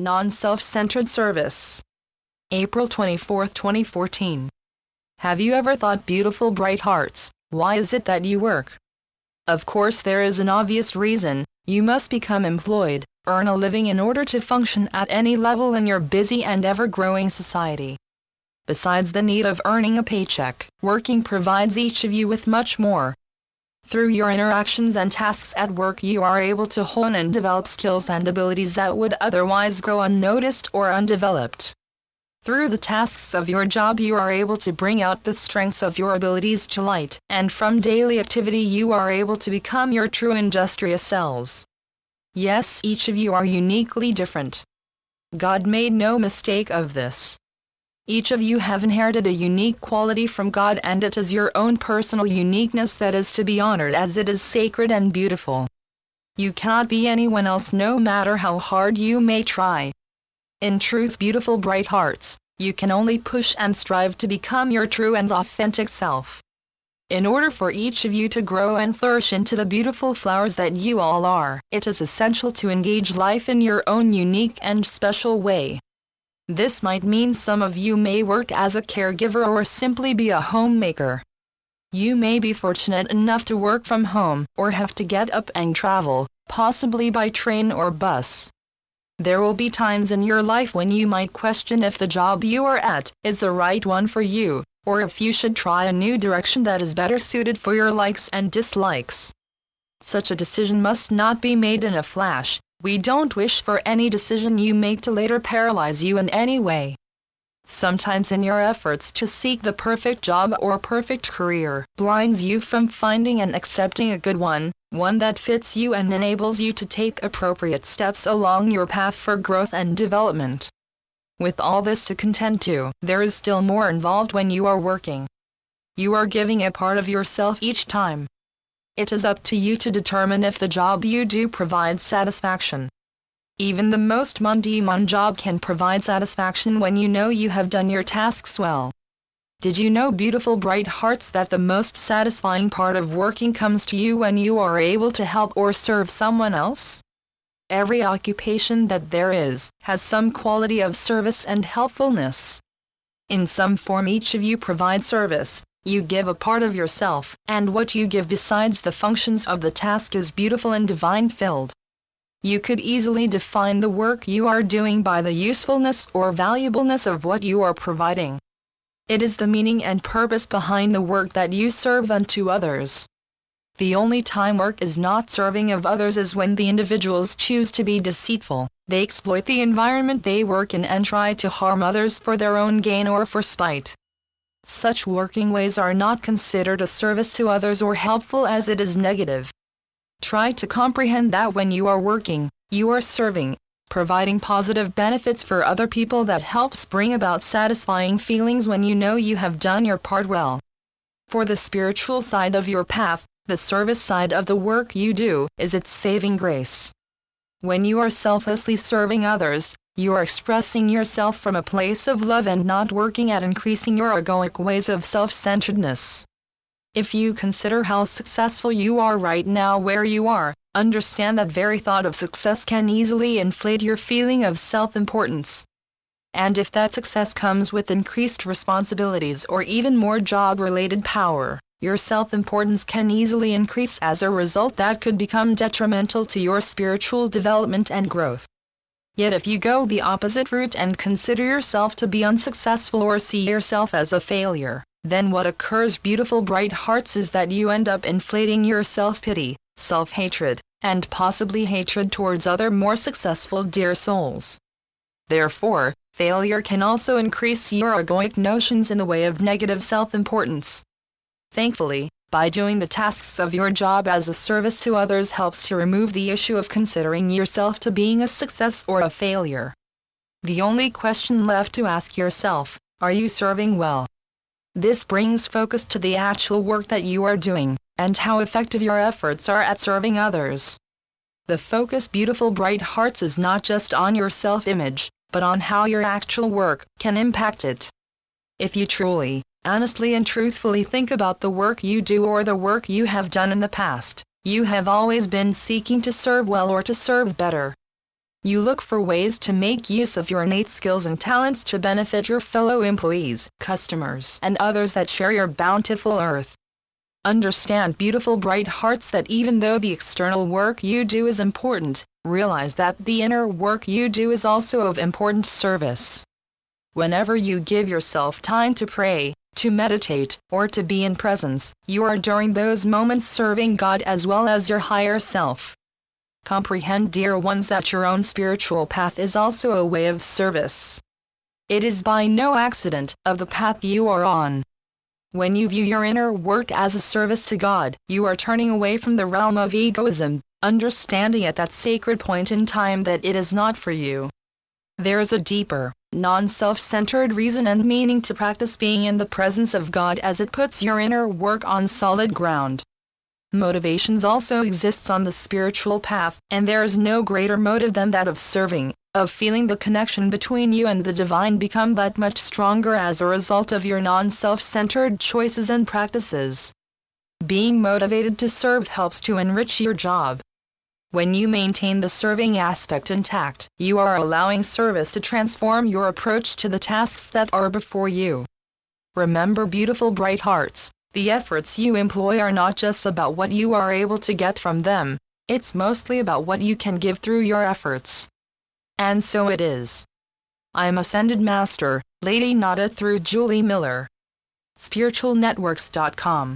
Non-self-centered service. April 24, 2014. Have you ever thought, beautiful bright hearts, why is it that you work? Of course there is an obvious reason: you must become employed, earn a living in order to function at any level in your busy and ever-growing society. Besides the need of earning a paycheck, working provides each of you with much more. Through your interactions and tasks at work, you are able to hone and develop skills and abilities that would otherwise go unnoticed or undeveloped. Through the tasks of your job, you are able to bring out the strengths of your abilities to light, and from daily activity you are able to become your true industrious selves. Yes, each of you are uniquely different. God made no mistake of this. Each of you have inherited a unique quality from God, and it is your own personal uniqueness that is to be honored, as it is sacred and beautiful. You cannot be anyone else, no matter how hard you may try. In truth, beautiful bright hearts, you can only push and strive to become your true and authentic self. In order for each of you to grow and flourish into the beautiful flowers that you all are, it is essential to engage life in your own unique and special way. This might mean some of you may work as a caregiver or simply be a homemaker. You may be fortunate enough to work from home, or have to get up and travel, possibly by train or bus. There will be times in your life when you might question if the job you are at is the right one for you, or if you should try a new direction that is better suited for your likes and dislikes. Such a decision must not be made in a flash. We don't wish for any decision you make to later paralyze you in any way. Sometimes in your efforts to seek the perfect job or perfect career blinds you from finding and accepting a good one that fits you and enables you to take appropriate steps along your path for growth and development. With all this to contend to, there is still more involved when you are working. You are giving a part of yourself each time. It is up to you to determine if the job you do provides satisfaction. Even the most mundane job can provide satisfaction when you know you have done your tasks well. Did you know, beautiful bright hearts, that the most satisfying part of working comes to you when you are able to help or serve someone else? Every occupation that there is has some quality of service and helpfulness. In some form each of you provides service. You give a part of yourself, and what you give besides the functions of the task is beautiful and divine-filled. You could easily define the work you are doing by the usefulness or valuableness of what you are providing. It is the meaning and purpose behind the work that you serve unto others. The only time work is not serving of others is when the individuals choose to be deceitful. They exploit the environment they work in and try to harm others for their own gain or for spite. Such working ways are not considered a service to others or helpful, as it is negative. Try to comprehend that when you are working, you are serving, providing positive benefits for other people that helps bring about satisfying feelings when you know you have done your part well. For the spiritual side of your path, the service side of the work you do, is its saving grace. When you are selflessly serving others, you are expressing yourself from a place of love and not working at increasing your egoic ways of self-centeredness. If you consider how successful you are right now where you are, understand that very thought of success can easily inflate your feeling of self-importance. And if that success comes with increased responsibilities or even more job-related power, your self-importance can easily increase. As a result, that could become detrimental to your spiritual development and growth. Yet if you go the opposite route and consider yourself to be unsuccessful or see yourself as a failure, then what occurs, beautiful bright hearts, is that you end up inflating your self-pity, self-hatred, and possibly hatred towards other more successful dear souls. Therefore, failure can also increase your egoic notions in the way of negative self-importance. Thankfully, by doing the tasks of your job as a service to others helps to remove the issue of considering yourself to being a success or a failure. The only question left to ask yourself: are you serving well? This brings focus to the actual work that you are doing, and how effective your efforts are at serving others. The focus, beautiful bright hearts, is not just on your self-image, but on how your actual work can impact it. If you truly, honestly and truthfully think about the work you do or the work you have done in the past, you have always been seeking to serve well or to serve better. You look for ways to make use of your innate skills and talents to benefit your fellow employees, customers, and others that share your bountiful earth. Understand, beautiful bright hearts, that even though the external work you do is important, realize that the inner work you do is also of important service. Whenever you give yourself time to pray, to meditate, or to be in presence, you are during those moments serving God as well as your higher self. Comprehend, dear ones, that your own spiritual path is also a way of service. It is by no accident of the path you are on. When you view your inner work as a service to God, you are turning away from the realm of egoism, understanding at that sacred point in time that it is not for you. There is a deeper, non-self-centered reason and meaning to practice being in the presence of God, as it puts your inner work on solid ground. Motivations also exists on the spiritual path, and there is no greater motive than that of serving, of feeling the connection between you and the divine become that much stronger as a result of your non-self-centered choices and practices. Being motivated to serve helps to enrich your job. When you maintain the serving aspect intact, you are allowing service to transform your approach to the tasks that are before you. Remember, beautiful bright hearts, the efforts you employ are not just about what you are able to get from them, it's mostly about what you can give through your efforts. And so it is. I'm Ascended Master, Lady Nada, through Julie Miller. SpiritualNetworks.com